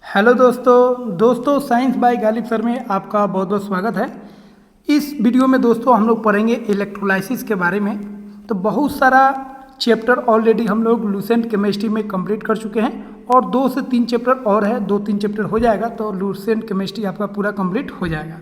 Hello दोस्तों science by Ghalib sir में आपका बहुत बहुत स्वागत है। इस वीडियो में दोस्तों हम लोग पढ़ेंगे इलेक्ट्रोलाइसिस के बारे में। तो बहुत सारा चैप्टर ऑलरेडी हम लोग लूसेंट केमिस्ट्री में कंप्लीट कर चुके हैं और 2 से 3 चैप्टर और है, 2-3 चैप्टर हो जाएगा तो लूसेंट केमिस्ट्री आपका पूरा कंप्लीट हो जाएगा।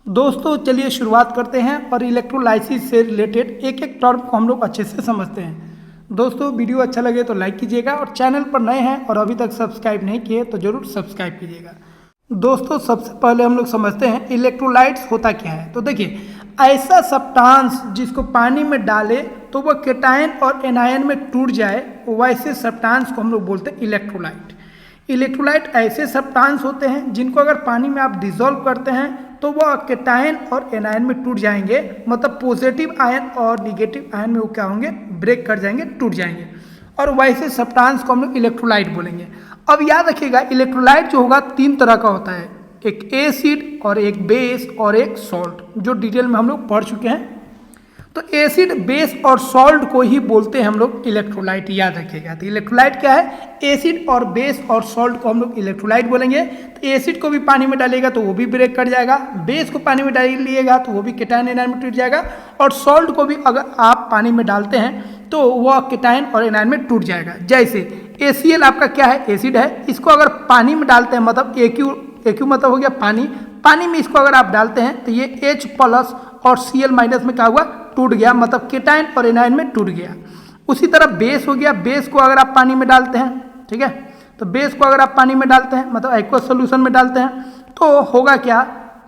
दोस्तों चलिए शुरुआत करते हैं और इलेक्ट्रोलाइसिस से रिलेटेड एक एक टर्म को हम लोग अच्छे से समझते हैं। दोस्तों वीडियो अच्छा लगे तो लाइक कीजिएगा और चैनल पर नए हैं और अभी तक सब्सक्राइब नहीं किए तो जरूर सब्सक्राइब कीजिएगा। दोस्तों सबसे पहले हम लोग समझते हैं इलेक्ट्रोलाइट्स होता क्या है। तो देखिए, ऐसा सब्सटेंस जिसको पानी में डाले तो वह केटायन और एनायन में टूट जाए, वैसे सब्सटेंस को हम लोग बोलते हैं इलेक्ट्रोलाइट। इलेक्ट्रोलाइट ऐसे सब्सटेंस होते हैं जिनको अगर पानी में आप डिसॉल्व करते हैं तो वह केटायन और एनायन में टूट जाएंगे, मतलब पॉजिटिव आयन और निगेटिव आयन में वो क्या होंगे, ब्रेक कर जाएंगे, टूट जाएंगे, और वैसे सब्सटेंस को हम लोग इलेक्ट्रोलाइट बोलेंगे। अब याद रखिएगा इलेक्ट्रोलाइट जो होगा 3 तरह का होता है, एक एसिड और एक बेस और एक सॉल्ट, जो डिटेल में हम लोग पढ़ चुके हैं। तो एसिड, बेस और सॉल्ट को ही बोलते हैं हम लोग इलेक्ट्रोलाइट, याद रखिएगा। तो इलेक्ट्रोलाइट क्या है, एसिड और बेस और सॉल्ट को हम लोग इलेक्ट्रोलाइट बोलेंगे। तो एसिड को भी पानी में डालिएगा तो वो भी ब्रेक कर जाएगा, बेस को पानी में डालिएगा तो वो भी केटायन एनायन में टूट जाएगा, और सॉल्ट को भी अगर आप पानी में डालते हैं तो वह केटायन और एनायन में टूट जाएगा। जैसे ACl आपका क्या है, एसिड है, इसको अगर पानी में डालते हैं मतलब AQ मतलब हो गया पानी में इसको अगर आप डालते हैं तो ये H प्लस और Cl माइनस में क्या हुआ, टूट गया, मतलब केटायन और एनायन में टूट गया। उसी तरह बेस हो गया, बेस को अगर आप पानी में डालते हैं, ठीक है, तो बेस को अगर आप पानी में डालते हैं मतलब एक्वस सोल्यूशन में डालते हैं तो होगा क्या,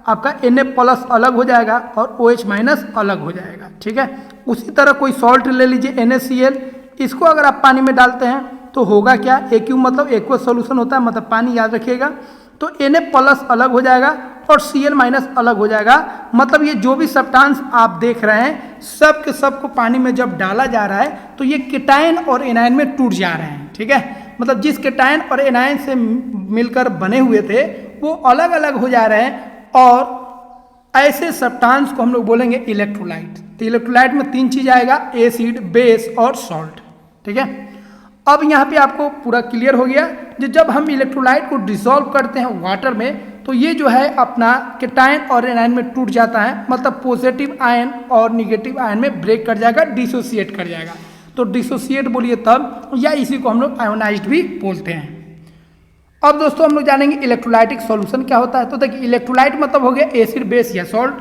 आपका Na प्लस अलग हो जाएगा और OH माइनस अलग हो जाएगा, ठीक है। उसी तरह कोई सॉल्ट ले लीजिए NaCl, इसको अगर आप पानी में डालते हैं तो होगा क्या, AQ मतलब एक्वस सोल्यूशन होता है, मतलब पानी, याद रखिएगा। तो Na प्लस अलग हो जाएगा और Cl माइनस अलग हो जाएगा, मतलब ये जो भी सब्सटेंस आप देख रहे हैं सब के सब को पानी में जब डाला जा रहा है तो ये केटायन और एनायन में टूट जा रहे हैं, ठीक है। मतलब जिस केटायन और एनायन से मिलकर बने हुए थे वो अलग अलग हो जा रहे हैं, और ऐसे सब्सटेंस को हम लोग बोलेंगे इलेक्ट्रोलाइट। तो इलेक्ट्रोलाइट में 3 चीज आएगा, एसिड, बेस और सॉल्ट, ठीक है। अब यहाँ पे आपको पूरा क्लियर हो गया, जब हम इलेक्ट्रोलाइट को डिसॉल्व करते हैं वाटर में तो ये जो है अपना केटायन और एनायन में टूट जाता है, मतलब पॉजिटिव आयन और निगेटिव आयन में ब्रेक कर जाएगा, डिसोसिएट कर जाएगा। तो डिसोसिएट बोलिए तब, या इसी को हम लोग आयोनाइज्ड भी बोलते हैं। अब दोस्तों हम लोग जानेंगे इलेक्ट्रोलाइटिक सॉल्यूशन क्या होता है। तो देखिए इलेक्ट्रोलाइट मतलब हो गया एसिड, बेस या सॉल्ट।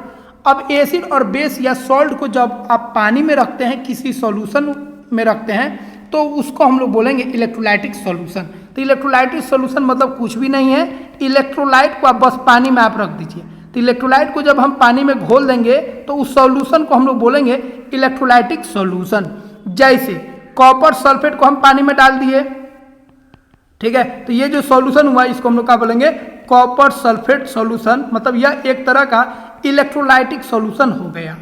अब एसिड और बेस या सॉल्ट को जब आप पानी में रखते हैं, किसी सॉल्यूशन में रखते हैं, तो उसको हम लोग बोलेंगे इलेक्ट्रोलाइटिक सॉल्यूशन। तो इलेक्ट्रोलाइटिक सॉल्यूशन मतलब कुछ भी नहीं है, इलेक्ट्रोलाइट को आप बस पानी में आप रख दीजिए। तो इलेक्ट्रोलाइट को जब हम पानी में घोल देंगे तो उस सॉल्यूशन को हम लोग बोलेंगे इलेक्ट्रोलाइटिक सॉल्यूशन। जैसे कॉपर सल्फेट को हम पानी में डाल दिए, ठीक है, तो ये जो सॉल्यूशन हुआ इसको हम लोग क्या बोलेंगे, कॉपर सल्फेट सॉल्यूशन, मतलब यह एक तरह का इलेक्ट्रोलाइटिक सॉल्यूशन हो गया,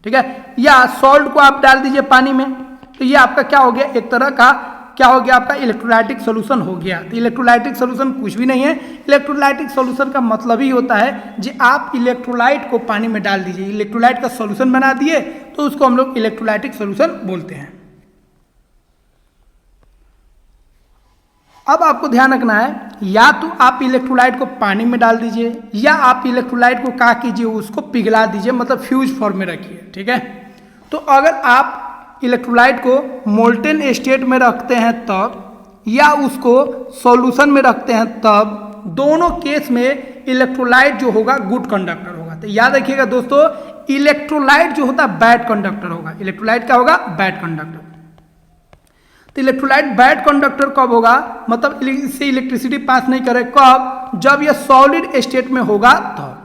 ठीक है। या सॉल्ट को आप डाल दीजिए पानी में तो ये आपका क्या हो गया, एक तरह का क्या हो गया, आपका इलेक्ट्रोलाइटिक सॉल्यूशन हो गया। तो इलेक्ट्रोलाइटिक सॉल्यूशन कुछ भी नहीं है, इलेक्ट्रोलाइटिक सॉल्यूशन का मतलब ही होता है कि आप इलेक्ट्रोलाइट को पानी में डाल दीजिए, इलेक्ट्रोलाइट का सॉल्यूशन बना दिए तो उसको हम लोग इलेक्ट्रोलाइटिक सॉल्यूशन बोलते हैं। अब आपको ध्यान रखना है, या तो आप इलेक्ट्रोलाइट को पानी में डाल दीजिए या आप इलेक्ट्रोलाइट को क्या कीजिए, उसको पिघला दीजिए, मतलब फ्यूज फॉर्म में रखिए, ठीक है। तो अगर आप इलेक्ट्रोलाइट को मोल्टेन स्टेट में रखते हैं तब, या उसको सॉल्यूशन में रखते हैं तब, दोनों केस में इलेक्ट्रोलाइट जो होगा गुड कंडक्टर होगा। तो याद रखिएगा दोस्तों, इलेक्ट्रोलाइट जो होता है बैड कंडक्टर होगा। इलेक्ट्रोलाइट क्या होगा, बैड कंडक्टर। तो इलेक्ट्रोलाइट बैड कंडक्टर कब होगा, मतलब इससे इलेक्ट्रिसिटी पास नहीं करे, कब, जब यह सॉलिड स्टेट में होगा तब।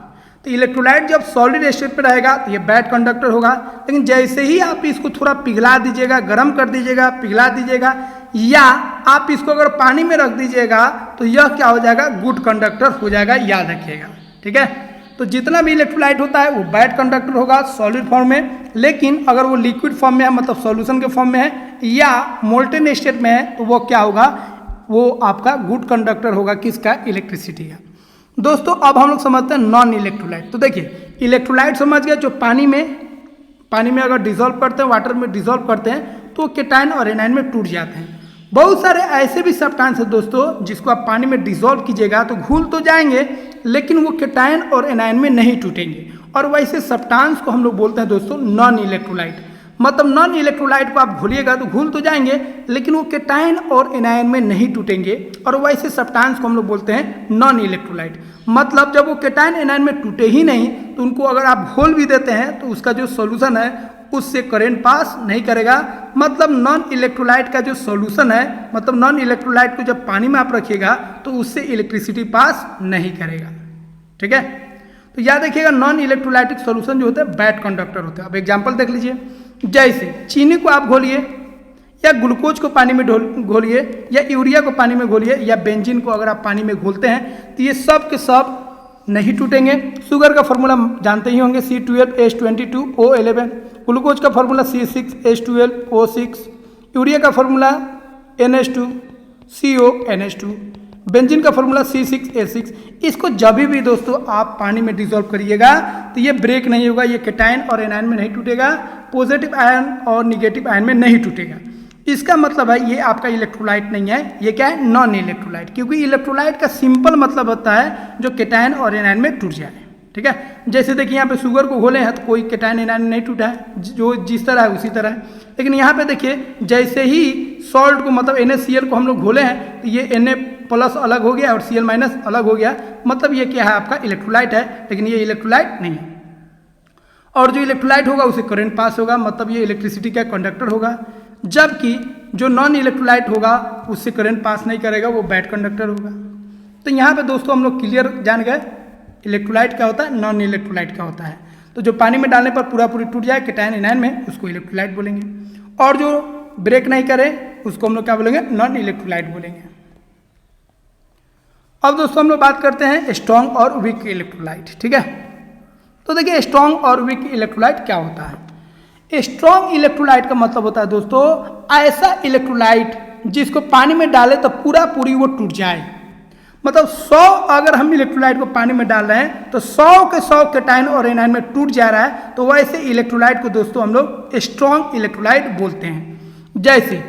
तो इलेक्ट्रोलाइट जब सॉलिड स्टेट पे रहेगा तो ये बैड कंडक्टर होगा, लेकिन जैसे ही आप इसको थोड़ा पिघला दीजिएगा, गर्म कर दीजिएगा, पिघला दीजिएगा, या आप इसको अगर पानी में रख दीजिएगा तो यह क्या हो जाएगा, गुड कंडक्टर हो जाएगा, याद रखिएगा, ठीक है। तो जितना भी इलेक्ट्रोलाइट होता है वो बैड कंडक्टर होगा सॉलिड फॉर्म में, लेकिन अगर वो लिक्विड फॉर्म में है, मतलब सॉल्यूशन के फॉर्म में है, या मोल्टेन स्टेट में है, तो वो क्या होगा, वो आपका गुड कंडक्टर होगा, किसका, इलेक्ट्रिसिटी का। दोस्तों अब हम लोग समझते हैं नॉन इलेक्ट्रोलाइट। तो देखिए इलेक्ट्रोलाइट समझ गया, जो पानी में अगर डिसॉल्व करते हैं, वाटर में डिसॉल्व करते हैं तो केटायन और एनायन में टूट जाते हैं। बहुत सारे ऐसे भी सब्सटेंस है दोस्तों जिसको आप पानी में डिसॉल्व कीजिएगा तो घुल तो जाएंगे लेकिन वो कैटायन और एनायन में नहीं टूटेंगे, और वैसे सब्सटेंस को हम लोग बोलते हैं दोस्तों नॉन इलेक्ट्रोलाइट। मतलब नॉन इलेक्ट्रोलाइट को आप घोलिएगा तो घुल तो जाएंगे लेकिन वो कैटायन और एनायन में नहीं टूटेंगे, और वैसे सब्सटेंस को हम लोग बोलते हैं नॉन इलेक्ट्रोलाइट। मतलब जब वो कैटायन एनायन में टूटे ही नहीं तो उनको अगर आप घोल भी देते हैं तो उसका जो सॉल्यूशन है उससे करंट पास नहीं करेगा। मतलब नॉन इलेक्ट्रोलाइट का जो सॉल्यूशन है, मतलब नॉन इलेक्ट्रोलाइट को जब पानी में आप रखिएगा तो उससे इलेक्ट्रिसिटी पास नहीं करेगा। ठीक है, तो याद रखिएगा नॉन इलेक्ट्रोलाइटिक सॉल्यूशन जो होता है बैड कंडक्टर होता है। अब एग्जांपल देख लीजिए, जैसे चीनी को आप घोलिए या ग्लूकोज को पानी में घोलिए या यूरिया को पानी में घोलिए या बेंजीन को अगर आप पानी में घोलते हैं तो ये सब के सब नहीं टूटेंगे। शुगर का फॉर्मूला जानते ही होंगे C12H22O11, ग्लूकोज का फॉर्मूला C6H12O6, यूरिया का फॉर्मूला NH2CONH2, बेंजीन का फॉर्मूला C6H6। इसको जब भी दोस्तों आप पानी में डिसॉल्व करिएगा तो ये ब्रेक नहीं होगा, ये कैटायन और एनायन में नहीं टूटेगा, पॉजिटिव आयन और निगेटिव आयन में नहीं टूटेगा। इसका मतलब है ये आपका इलेक्ट्रोलाइट नहीं है, ये क्या है नॉन इलेक्ट्रोलाइट, क्योंकि इलेक्ट्रोलाइट का सिंपल मतलब होता है जो कैटायन और एनायन में टूट जाए। ठीक है, जैसे देखिए यहाँ पे शुगर को घोले हैं तो कोई कैटायन एनायन नहीं टूटा है, जो जिस तरह है उसी तरह है। लेकिन यहाँ पे देखिए जैसे ही सॉल्ट को मतलब NaCl को हम लोग घोले हैं तो ये Na+ अलग हो गया और Cl- अलग हो गया, मतलब ये क्या है आपका इलेक्ट्रोलाइट है, लेकिन ये इलेक्ट्रोलाइट नहीं है। और जो इलेक्ट्रोलाइट होगा उसे करंट पास होगा, मतलब ये इलेक्ट्रिसिटी का कंडक्टर होगा, जबकि जो नॉन इलेक्ट्रोलाइट होगा उससे करंट पास नहीं करेगा, वो बैड कंडक्टर होगा। तो यहाँ पे दोस्तों हम लोग क्लियर जान गए इलेक्ट्रोलाइट क्या होता है, नॉन इलेक्ट्रोलाइट क्या होता है। तो जो पानी में डालने पर पूरी टूट जाए कैटायन एनायन में, उसको इलेक्ट्रोलाइट बोलेंगे, और जो ब्रेक नहीं करे उसको हम लोग क्या बोलेंगे, नॉन इलेक्ट्रोलाइट बोलेंगे। अब दोस्तों हम लोग बात करते हैं स्ट्रॉन्ग और वीक इलेक्ट्रोलाइट। ठीक है, तो देखिए स्ट्रॉन्ग और वीक इलेक्ट्रोलाइट क्या होता है। स्ट्रॉन्ग इलेक्ट्रोलाइट का मतलब होता है दोस्तों ऐसा इलेक्ट्रोलाइट जिसको पानी में डाले तो पूरी वो टूट जाए। मतलब 100 अगर हम इलेक्ट्रोलाइट को पानी में डाल रहे हैं तो 100 के 100 कैटायन और एनायन में टूट जा रहा है, तो वैसे इलेक्ट्रोलाइट को दोस्तों हम लोग स्ट्रॉन्ग इलेक्ट्रोलाइट बोलते हैं। जैसे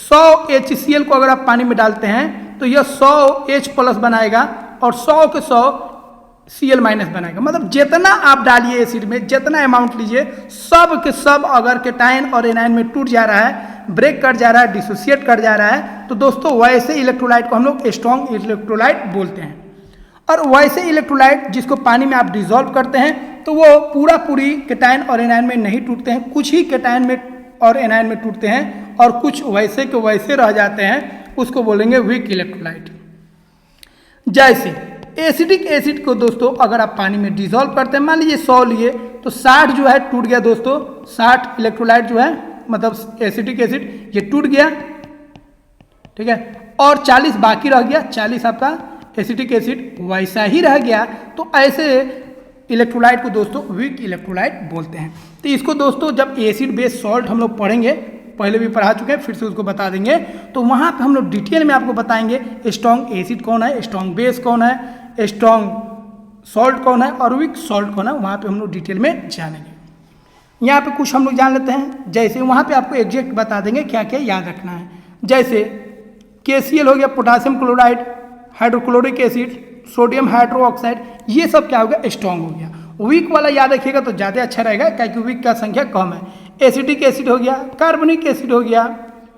100 HCl को अगर आप पानी में डालते हैं तो यह 100 H+ बनाएगा और 100 के 100 Cl- बनाएगा। मतलब जितना आप डालिए एसिड में, जितना अमाउंट लीजिए, सब के सब अगर कैटायन और एनायन में टूट जा रहा है, ब्रेक कर जा रहा है, डिसोसिएट कर जा रहा है, तो दोस्तों वैसे इलेक्ट्रोलाइट को हम लोग स्ट्रॉन्ग इलेक्ट्रोलाइट बोलते हैं। और वैसे इलेक्ट्रोलाइट जिसको पानी में आप डिसॉल्व करते हैं तो वो पूरी कैटायन और एनायन में नहीं टूटते हैं, कुछ ही कैटायन में और एनायन में टूटते हैं और कुछ वैसे के वैसे रह जाते हैं, उसको बोलेंगे वीक इलेक्ट्रोलाइट। जैसे एसिडिक एसिड को दोस्तों अगर आप पानी में डिसॉल्व करते हैं, मान लीजिए 100 लिए तो 60 जो है टूट गया दोस्तों, 60 इलेक्ट्रोलाइट जो है मतलब एसिडिक एसिड ये टूट गया। ठीक है, और 40 बाकी रह गया, 40 आपका एसिडिक एसिड वैसा ही रह गया, तो ऐसे इलेक्ट्रोलाइट को दोस्तों वीक इलेक्ट्रोलाइट बोलते हैं। तो इसको दोस्तों जब एसिड बेस सॉल्ट हम लोग पढ़ेंगे, पहले भी पढ़ा चुके हैं, फिर से उसको बता देंगे, तो वहाँ पे हम लोग डिटेल में आपको बताएंगे स्ट्रॉन्ग एसिड कौन है, स्ट्रॉन्ग बेस कौन है, स्ट्रॉन्ग सॉल्ट कौन है और वीक सॉल्ट कौन है, वहाँ पे हम लोग डिटेल में जानेंगे। यहाँ पे कुछ हम लोग जान लेते हैं, जैसे वहाँ पे आपको एग्जैक्ट बता देंगे क्या क्या याद रखना है। जैसे KCl हो गया, potassium chloride, hydrochloric acid, sodium hydroxide, ये सब क्या हो गया, स्ट्रॉन्ग हो गया। वीक वाला याद रखिएगा तो ज़्यादा अच्छा रहेगा, क्योंकि वीक का संख्या कम है। एसिटिक एसिड हो गया, कार्बनिक एसिड हो गया,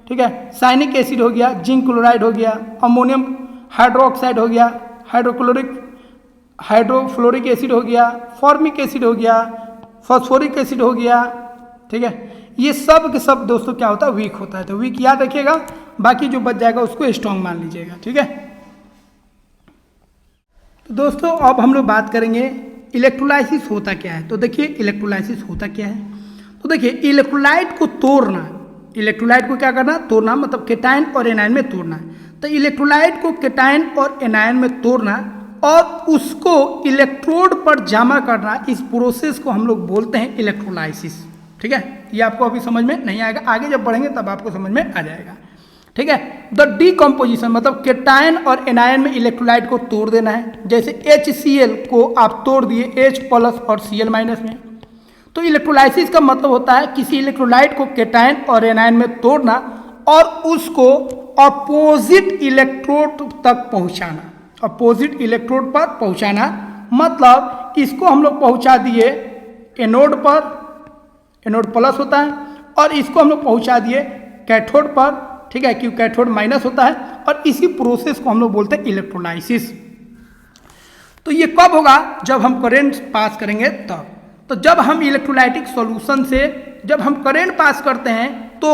ठीक है, साइनिक एसिड हो गया, जिंक क्लोराइड हो गया, अमोनियम हाइड्रोक्साइड हो गया, हाइड्रोफ्लोरिक एसिड हो गया, फॉर्मिक एसिड हो गया, फॉस्फोरिक एसिड हो गया। ठीक है, ये सब के सब दोस्तों क्या होता है, वीक होता है। तो वीक याद रखिएगा, बाकी जो बच जाएगा उसको स्ट्रॉन्ग मान लीजिएगा। ठीक है, तो दोस्तों अब हम लोग बात करेंगे इलेक्ट्रोलाइसिस होता क्या है। तो देखिए इलेक्ट्रोलाइसिस होता क्या है, तो देखिए इलेक्ट्रोलाइट को तोड़ना, इलेक्ट्रोलाइट को क्या करना, तोड़ना, मतलब कैटायन और एनायन में तोड़ना। तो इलेक्ट्रोलाइट को कैटायन और एनायन में तोड़ना और उसको इलेक्ट्रोड पर जमा करना, इस प्रोसेस को हम लोग बोलते हैं इलेक्ट्रोलाइसिस। ठीक है, ये आपको अभी समझ में नहीं आएगा, आगे जब बढ़ेंगे तब आपको समझ में आ जाएगा। ठीक है, द डीकम्पोजिशन मतलब कैटायन और एनायन में इलेक्ट्रोलाइट को तोड़ देना है। जैसे HCl को आप तोड़ दिए H+ और Cl- में। तो इलेक्ट्रोलाइसिस का मतलब होता है किसी इलेक्ट्रोलाइट को कैटायन और एनायन में तोड़ना और उसको अपोजिट इलेक्ट्रोड तक पहुंचाना, अपोजिट इलेक्ट्रोड पर पहुंचाना। मतलब इसको हम लोग पहुंचा दिए एनोड पर, एनोड प्लस होता है, और इसको हम लोग पहुंचा दिए कैथोड पर, ठीक है, क्योंकि कैथोड माइनस होता है। और इसी प्रोसेस को हम लोग बोलते हैं इलेक्ट्रोलाइसिस। तो ये कब होगा? जब हम करंट पास करेंगे तब। तो जब हम इलेक्ट्रोलाइटिक सॉल्यूशन से जब हम करंट पास करते हैं तो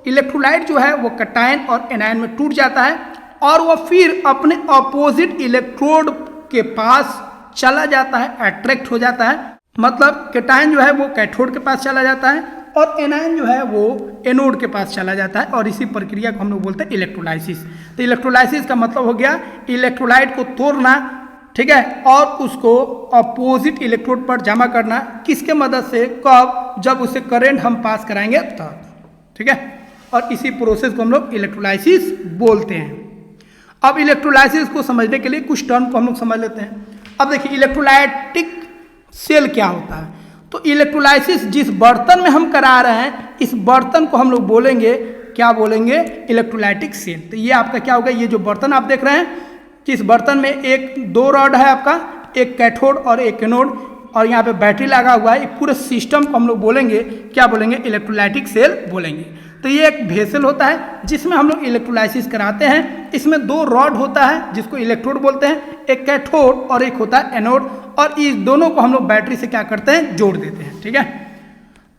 इलेक्ट्रोलाइट जो है वो कैटायन और एनायन में टूट जाता है और वो फिर अपने अपोजिट इलेक्ट्रोड के पास चला जाता है, अट्रैक्ट हो जाता है। मतलब कैटायन जो है वो कैथोड के पास चला जाता है और एनायन जो है वो एनोड के पास चला जाता है, और इसी प्रक्रिया को हम लोग बोलते हैं इलेक्ट्रोलाइसिस। तो इलेक्ट्रोलाइसिस का मतलब हो गया इलेक्ट्रोलाइट को तोड़ना, ठीक है, और उसको अपोजिट इलेक्ट्रोड पर जमा करना। किसके मदद से? कब? जब उसे करंट हम पास कराएंगे तब, ठीक है। और इसी प्रोसेस को हम लोग इलेक्ट्रोलाइसिस बोलते हैं। अब इलेक्ट्रोलाइसिस को समझने के लिए कुछ टर्म को हम लोग समझ लेते हैं। अब देखिए इलेक्ट्रोलाइटिक सेल क्या होता है। तो इलेक्ट्रोलाइसिस जिस बर्तन में हम करा रहे हैं, इस बर्तन को हम लोग बोलेंगे, क्या बोलेंगे? Electrolytic cell. तो ये आपका क्या होगा? ये जो बर्तन आप देख रहे हैं, किस बर्तन में एक दो रॉड है आपका, एक कैथोड और एक एनोड, और यहाँ पे बैटरी लगा हुआ है। पूरे सिस्टम को हम लोग बोलेंगे, क्या बोलेंगे? इलेक्ट्रोलाइटिक सेल बोलेंगे। तो ये एक वेसल होता है जिसमें हम लोग इलेक्ट्रोलाइसिस कराते हैं। इसमें दो रॉड होता है जिसको इलेक्ट्रोड बोलते हैं, एक कैथोड और एक होता है एनोड, और इस दोनों को हम लोग बैटरी से क्या करते हैं? जोड़ देते हैं, ठीक है।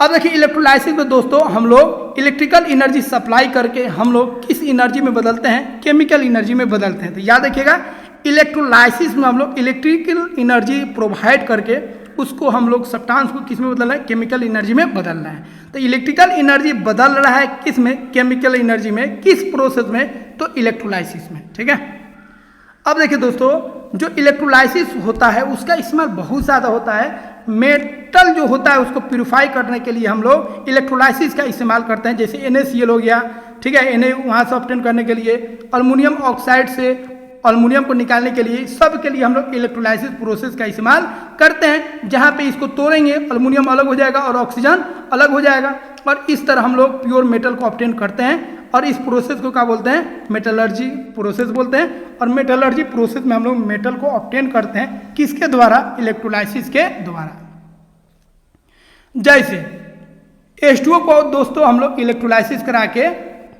अब देखिए इलेक्ट्रोलाइसिस में दोस्तों हम लोग इलेक्ट्रिकल एनर्जी सप्लाई करके हम लोग किस एनर्जी में बदलते हैं? केमिकल एनर्जी में बदलते हैं। तो याद रखिएगा इलेक्ट्रोलाइसिस में हम लोग इलेक्ट्रिकल एनर्जी प्रोवाइड करके उसको हम लोग सब्सटेंस को किस में बदलना है? केमिकल एनर्जी में बदलना है। तो इलेक्ट्रिकल एनर्जी बदल रहा है किस में? केमिकल एनर्जी में। किस प्रोसेस में? तो इलेक्ट्रोलाइसिस में, ठीक है। अब देखिए दोस्तों जो इलेक्ट्रोलाइसिस होता है उसका इस्तेमाल बहुत ज़्यादा होता है। मेटल जो होता है उसको प्यूरिफाई करने के लिए हम लोग इलेक्ट्रोलाइसिस का इस्तेमाल करते हैं। जैसे NaCl हो गया, ठीक है, Na वहाँ से ऑब्टेन करने के लिए, अल्मीनियम ऑक्साइड से अल्मीनियम को निकालने के लिए, सब के लिए हम लोग इलेक्ट्रोलाइसिस प्रोसेस का इस्तेमाल करते हैं। जहाँ पे इसको तोड़ेंगे अल्मीनियम अलग हो जाएगा और ऑक्सीजन अलग हो जाएगा, और इस तरह हम लोग प्योर मेटल को ऑब्टेन करते हैं। और इस प्रोसेस को क्या बोलते हैं? मेटलर्जी प्रोसेस बोलते हैं। और मेटलर्जी प्रोसेस में हम लोग मेटल को ऑब्टेन करते हैं किसके द्वारा? इलेक्ट्रोलाइसिस के द्वारा। जैसे H2O को दोस्तों हम लोग इलेक्ट्रोलाइसिस करा के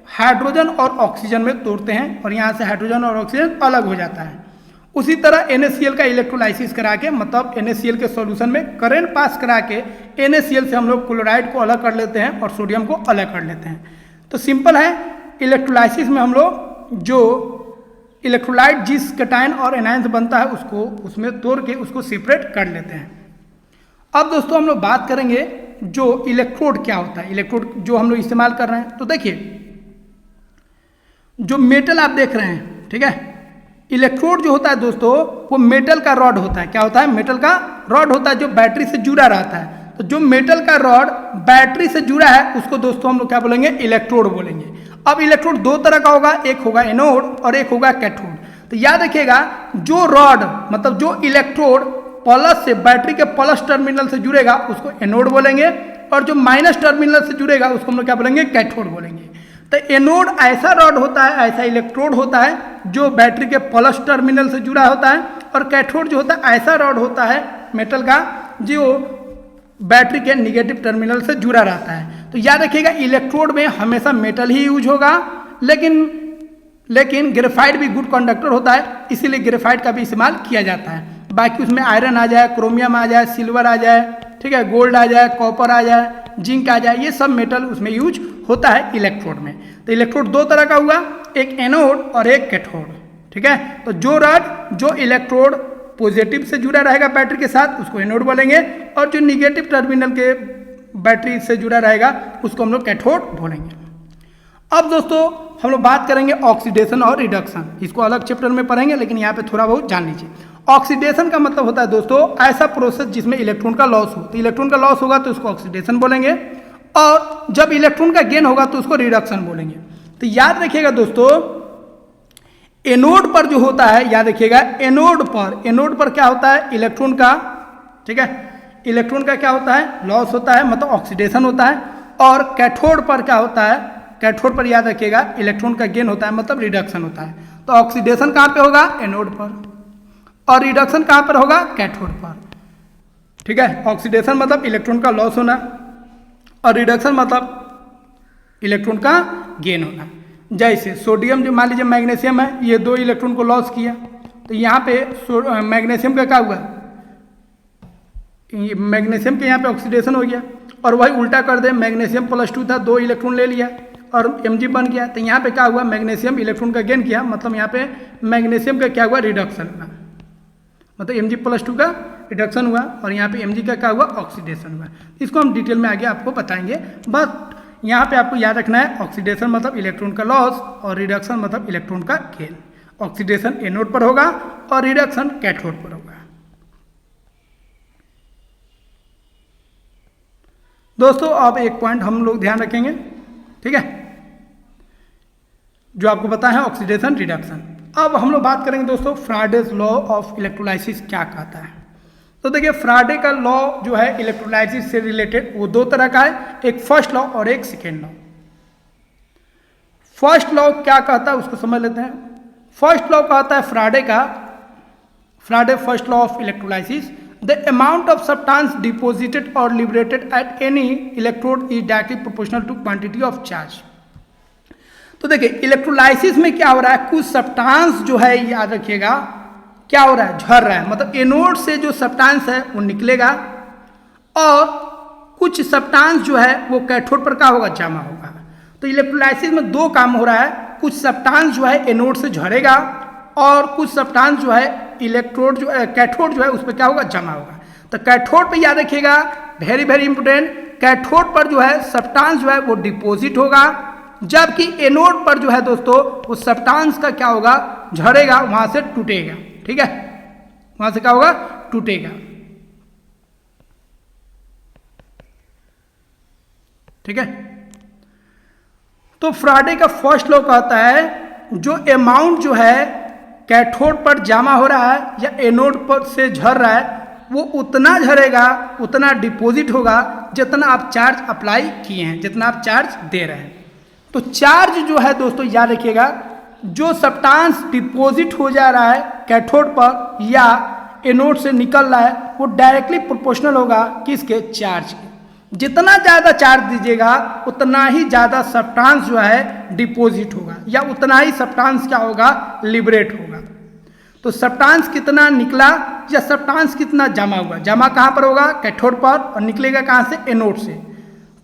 हाइड्रोजन और ऑक्सीजन में तोड़ते हैं और यहाँ से हाइड्रोजन और ऑक्सीजन अलग हो जाता है। उसी तरह NaCl का इलेक्ट्रोलाइसिस करा के, मतलब NaCl के सॉल्यूशन में करंट पास करा के NaCl से हम लोग क्लोराइड को अलग कर लेते हैं और सोडियम को अलग कर लेते हैं। तो सिंपल है, इलेक्ट्रोलाइसिस में हम लोग जो इलेक्ट्रोलाइट जिस कैटायन और एनायन से बनता है उसको उसमें तोड़ के उसको सेपरेट कर लेते हैं। अब दोस्तों हम लोग बात करेंगे जो इलेक्ट्रोड क्या होता है, इलेक्ट्रोड जो हम लोग इस्तेमाल कर रहे हैं। तो देखिए जो मेटल आप देख रहे हैं, ठीक है, इलेक्ट्रोड जो होता है दोस्तों वो मेटल का रॉड होता है। क्या होता है? मेटल का रॉड होता है जो बैटरी से जुड़ा रहता है। तो जो मेटल का रॉड बैटरी से जुड़ा है उसको दोस्तों हम लोग क्या बोलेंगे? इलेक्ट्रोड बोलेंगे। अब इलेक्ट्रोड दो तरह का होगा, एक होगा एनोड और एक होगा कैथोड। तो याद रखिएगा जो रॉड मतलब जो इलेक्ट्रोड प्लस से बैटरी के प्लस टर्मिनल से जुड़ेगा उसको एनोड बोलेंगे, और जो माइनस टर्मिनल से जुड़ेगा उसको हम लोग क्या बोलेंगे? कैथोड बोलेंगे। तो एनोड ऐसा रॉड होता है, ऐसा इलेक्ट्रोड होता है जो बैटरी के प्लस टर्मिनल से जुड़ा होता है, और कैथोड जो होता है ऐसा रॉड होता है मेटल का जो बैटरी के निगेटिव टर्मिनल से जुड़ा रहता है। तो याद रखिएगा इलेक्ट्रोड में हमेशा मेटल ही यूज होगा, लेकिन ग्रेफाइट भी गुड कंडक्टर होता है, इसीलिए ग्रेफाइट का भी इस्तेमाल किया जाता है। बाकी उसमें आयरन आ जाए, क्रोमियम आ जाए, सिल्वर आ जाए, ठीक है, गोल्ड आ जाए, कॉपर आ जाए, जिंक आ जाए, ये सब मेटल उसमें यूज होता है इलेक्ट्रोड में। तो इलेक्ट्रोड दो तरह का हुआ, एक एनोड और एक कैथोड, ठीक है। तो जो रॉड जो इलेक्ट्रोड पॉजिटिव से जुड़ा रहेगा बैटरी के साथ उसको एनोड बोलेंगे, और जो निगेटिव टर्मिनल के बैटरी से जुड़ा रहेगा उसको हम लोग कैथोड बोलेंगे। अब दोस्तों हम लोग बात करेंगे ऑक्सीडेशन और रिडक्शन। इसको अलग चैप्टर में पढ़ेंगे, लेकिन यहाँ पे थोड़ा बहुत जान लीजिए। ऑक्सीडेशन का मतलब होता है दोस्तों ऐसा प्रोसेस जिसमें इलेक्ट्रॉन का लॉस हो। तो इलेक्ट्रॉन का लॉस होगा तो उसको ऑक्सीडेशन बोलेंगे, और जब इलेक्ट्रॉन का गेन होगा तो उसको रिडक्शन बोलेंगे। तो याद रखिएगा दोस्तों एनोड पर जो होता है, याद रखिएगा एनोड पर क्या होता है? इलेक्ट्रॉन का, ठीक है, इलेक्ट्रॉन का क्या होता है? लॉस होता है, मतलब ऑक्सीडेशन होता है। और कैथोड पर क्या होता है? कैथोड पर याद रखिएगा इलेक्ट्रॉन का गेन होता है, मतलब रिडक्शन होता है। तो ऑक्सीडेशन कहाँ पे होगा? एनोड पर। और रिडक्शन कहाँ पर होगा? कैथोड पर। ठीक है, ऑक्सीडेशन मतलब इलेक्ट्रॉन का लॉस होना और रिडक्शन मतलब इलेक्ट्रॉन का गेन होना। जैसे सोडियम, जो मान लीजिए मैग्नीशियम है, ये 2 इलेक्ट्रॉन को लॉस किया, तो यहाँ पे मैग्नीशियम का क्या हुआ? मैग्नीशियम के यहाँ पे ऑक्सीडेशन हो गया। और वही उल्टा कर दे, मैग्नीशियम +2 था, 2 इलेक्ट्रॉन ले लिया और Mg बन गया, तो यहाँ पे क्या हुआ? मैग्नीशियम इलेक्ट्रॉन का गेन किया, मतलब यहाँ पे मैग्नीशियम का क्या हुआ? रिडक्शन हुआ, मतलब Mg+2 का रिडक्शन हुआ और यहाँ पे Mg का क्या हुआ? ऑक्सीडेशन हुआ। इसको हम डिटेल में आगे आपको बताएंगे, बट यहाँ पे आपको याद रखना है ऑक्सीडेशन मतलब इलेक्ट्रॉन का लॉस और रिडक्शन मतलब इलेक्ट्रॉन का गेन। ऑक्सीडेशन एनोड पर होगा और रिडक्शन कैथोड पर होगा। दोस्तों अब एक पॉइंट हम लोग ध्यान रखेंगे, ठीक है, जो आपको पता है ऑक्सीडेशन रिडक्शन। अब हम लोग बात करेंगे दोस्तों फ्राडेज लॉ ऑफ इलेक्ट्रोलाइसिस क्या कहता है। तो देखिए फ्राडे का लॉ जो है इलेक्ट्रोलाइसिस से रिलेटेड वो 2 तरह का है, एक फर्स्ट लॉ और एक सेकेंड लॉ। फर्स्ट लॉ क्या कहता है उसको समझ लेते हैं। फर्स्ट लॉ कहता है Faraday first law of electrolysis, the amount of substance deposited और liberated at any electrode is directly proportional to quantity of charge. तो देखिए इलेक्ट्रोलाइसिस में क्या हो रहा है, कुछ सब्सटेंस जो है याद रखिएगा क्या हो रहा है? झड़ रहा है, मतलब एनोड से जो सब्सटेंस है वो निकलेगा और कुछ सब्सटेंस जो है वो कैथोड पर क्या होगा? जमा होगा। तो इलेक्ट्रोलाइसिस में 2 काम हो रहा है, कुछ सब्सटेंस जो है एनोड से झड़ेगा और कुछ सब्सटेंस जो है इलेक्ट्रोड जो कैथोड जो है उस पर क्या होगा? जमा होगा। तो कैथोड पे याद रखिएगा, वेरी वेरी इंपोर्टेंट, कैथोड पर जो है सब्सटेंस जो है वो डिपोजिट होगा, जबकि एनोड पर जो है दोस्तों वो सब्सटेंस का क्या होगा? झड़ेगा, वहां से टूटेगा। ठीक है, वहां से क्या होगा? टूटेगा। ठीक है, तो फ्राडे का फर्स्ट लॉ कहता है जो अमाउंट जो है कैथोड पर जमा हो रहा है या एनोड पर से झड़ रहा है वो उतना झड़ेगा, उतना डिपॉजिट होगा जितना आप चार्ज अप्लाई किए हैं, जितना आप चार्ज दे रहे हैं। तो चार्ज जो है दोस्तों याद रखिएगा, जो सब्सटेंस डिपॉजिट हो जा रहा है कैथोड पर या एनोड से निकल रहा है वो डायरेक्टली प्रोपोर्शनल होगा किसके? चार्ज के। जितना ज़्यादा चार्ज दीजिएगा उतना ही ज़्यादा सब्सटेंस जो है डिपॉजिट होगा या उतना ही सब्सटेंस क्या होगा? लिबरेट होगा। तो सब्सटेंस कितना निकला या सब्सटेंस कितना जमा हुआ? जमा कहाँ पर होगा? कैथोड पर, और निकलेगा कहाँ से? एनोड से।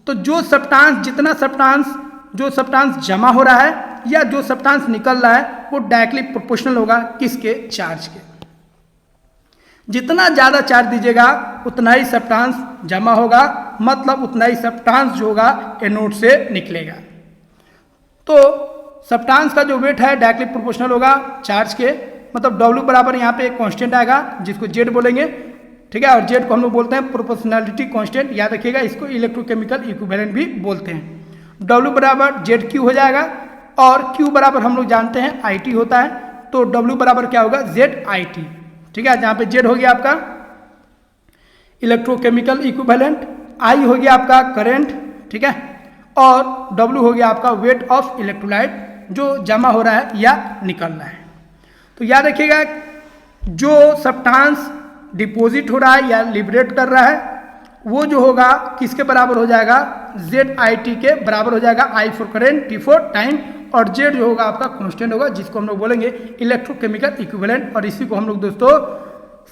तो जो सब्सटेंस जो सब्सटेंस जमा हो रहा है या जो सब्सटेंस निकल रहा है वो डायरेक्टली प्रोपोर्शनल होगा किसके? चार्ज के। जितना ज़्यादा चार्ज दीजिएगा उतना ही सब्सटेंस जमा होगा, मतलब उतना ही सब्सटेंस जो होगा एनोड से निकलेगा। तो सब्सटेंस का जो वेट है डायरेक्टली प्रोपोर्शनल होगा चार्ज के, मतलब W बराबर यहाँ पे एक कांस्टेंट आएगा जिसको Z बोलेंगे। ठीक है, और Z को हम लोग बोलते हैं प्रोपोर्शनैलिटी कांस्टेंट, याद रखिएगा इसको इलेक्ट्रोकेमिकल इक्विवेलेंट भी बोलते हैं। W बराबर ZQ हो जाएगा और Q बराबर हम लोग जानते हैं IT होता है, तो W बराबर क्या होगा? ZIT। ठीक है, जहाँ पे Z हो गया आपका इलेक्ट्रोकेमिकल इक्विवेलेंट, I हो गया आपका करंट, ठीक है, और W हो गया आपका वेट ऑफ इलेक्ट्रोलाइट जो जमा हो रहा है या निकल रहा है। तो याद रखिएगा जो सब्सटेंस डिपॉजिट हो रहा है या लिबरेट कर रहा है वो जो होगा किसके बराबर हो जाएगा? ZIT के बराबर हो जाएगा। I for current, T for time, और Z जो होगा आपका कांस्टेंट होगा जिसको हम लोग बोलेंगे इलेक्ट्रोकेमिकल इक्विवेलेंट, और इसी को हम लोग दोस्तों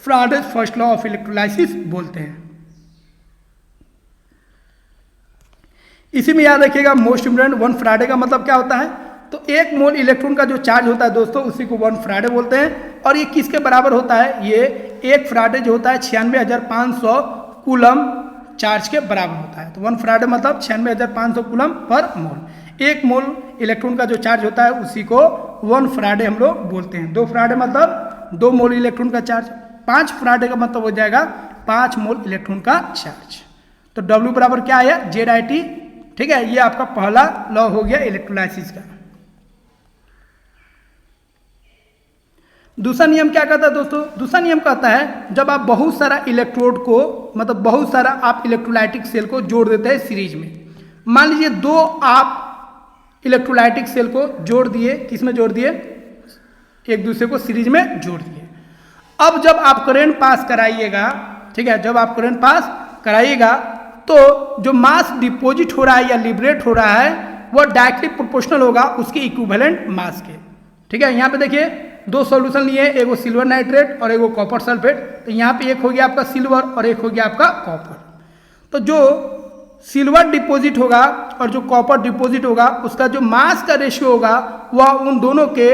फ्राडेज फर्स्ट लॉ ऑफ इलेक्ट्रोलाइसिस बोलते हैं। इसी में याद रखिएगा मोस्ट इंपोर्टेंट 1 फ्राडे का मतलब क्या होता है? तो 1 मोल इलेक्ट्रॉन का जो चार्ज होता है दोस्तों उसी को 1 फ्राडे बोलते हैं, और ये किसके बराबर होता है? ये 1 फ्राडे जो होता है 96,500 कूलम चार्ज के बराबर होता है। तो 1 फ्राडे मतलब 96,500 कूलम पर मोल। 1 मोल इलेक्ट्रॉन का जो चार्ज होता है उसी को 1 फ्राडे हम लोग बोलते हैं। 2 फ्राडे मतलब 2 मोल इलेक्ट्रॉन का चार्ज। 5 फ्राडे का मतलब हो जाएगा 5 मोल इलेक्ट्रॉन का चार्ज। तो W बराबर क्या है? ZIT। ठीक है, ये आपका पहला लॉ हो गया इलेक्ट्रोलाइसिस का। दूसरा नियम क्या कहता है दोस्तों? दूसरा नियम कहता है जब आप बहुत सारा इलेक्ट्रोड को, मतलब बहुत सारा आप इलेक्ट्रोलाइटिक सेल को जोड़ देते हैं सीरीज में। मान लीजिए 2 आप इलेक्ट्रोलाइटिक सेल को जोड़ दिए, किस में जोड़ दिए, एक दूसरे को सीरीज में जोड़ दिए। अब जब आप करंट पास कराइएगा, ठीक है, जब आप करंट पास कराइएगा तो जो मास डिपॉजिट हो रहा है या लिबरेट हो रहा है वो डायरेक्टली प्रोपोर्शनल होगा उसके इक्विवेलेंट मास के। ठीक है, यहाँ पे देखिए दो सॉल्यूशन लिए, एगो सिल्वर नाइट्रेट और एगो कॉपर सल्फेट। तो यहाँ पे एक हो गया आपका सिल्वर और एक हो गया आपका कॉपर। तो जो सिल्वर डिपॉजिट होगा और जो कॉपर डिपॉजिट होगा उसका जो मास का रेशियो होगा वह उन दोनों के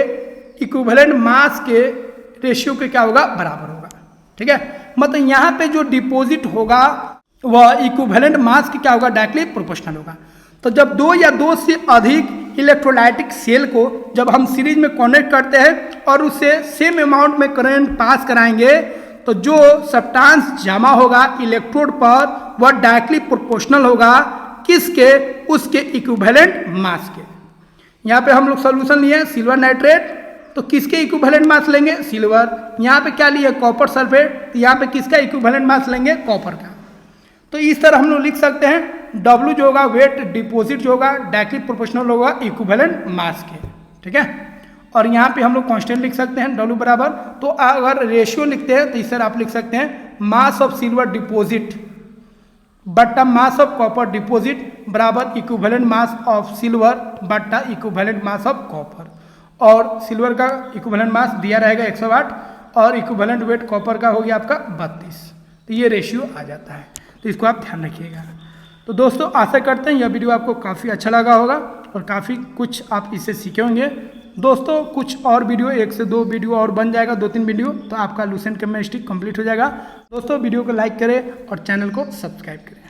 इक्विवेलेंट मास के रेशियो के क्या होगा, बराबर होगा। ठीक है, मतलब यहाँ पे जो डिपॉजिट होगा वह इक्विवेलेंट मास की क्या होगा, डायरेक्टली प्रोपोर्शनल होगा। तो जब दो या दो से अधिक इलेक्ट्रोलाइटिक सेल को जब हम सीरीज में कनेक्ट करते हैं और उससे सेम अमाउंट में करंट पास कराएंगे तो जो सब्सटेंस जमा होगा इलेक्ट्रोड पर वह डायरेक्टली प्रोपोर्शनल होगा किसके, उसके इक्विवेलेंट मास के। यहाँ पे हम लोग सॉल्यूशन लिए सिल्वर नाइट्रेट, तो किसके इक्विवेलेंट मास लेंगे, सिल्वर। यहाँ पे क्या लिए, कॉपर सल्फेट, तो यहाँ पे किसका इक्विवेलेंट मास लेंगे, कॉपर का। तो इस तरह हम लोग लिख सकते हैं W जो होगा वेट डिपॉजिट जो होगा डायरेक्टली प्रोपोर्शनल होगा इक्विवेलेंट मास के। ठीक है, और यहाँ पे हम लोग कांस्टेंट लिख सकते हैं W बराबर, तो अगर रेशियो लिखते हैं तो इस तरह आप लिख सकते हैं मास ऑफ सिल्वर डिपॉजिट बट्टा मास ऑफ कॉपर डिपॉजिट बराबर इक्विवेलेंट मास ऑफ सिल्वर बट्टा इक्विवेलेंट मास ऑफ कॉपर। और सिल्वर का इक्विवेलेंट मास दिया रहेगा 108 और इक्विवेलेंट वेट कॉपर का हो गया आपका 32। तो ये रेशियो आ जाता है, तो इसको आप ध्यान रखिएगा। तो दोस्तों आशा करते हैं यह वीडियो आपको काफ़ी अच्छा लगा होगा और काफ़ी कुछ आप इससे सीखे होंगे। दोस्तों कुछ और वीडियो, 1 से 2 वीडियो और बन जाएगा, 2-3 वीडियो, तो आपका लुसेंट केमिस्ट्री कंप्लीट हो जाएगा। दोस्तों वीडियो को लाइक करें और चैनल को सब्सक्राइब करें।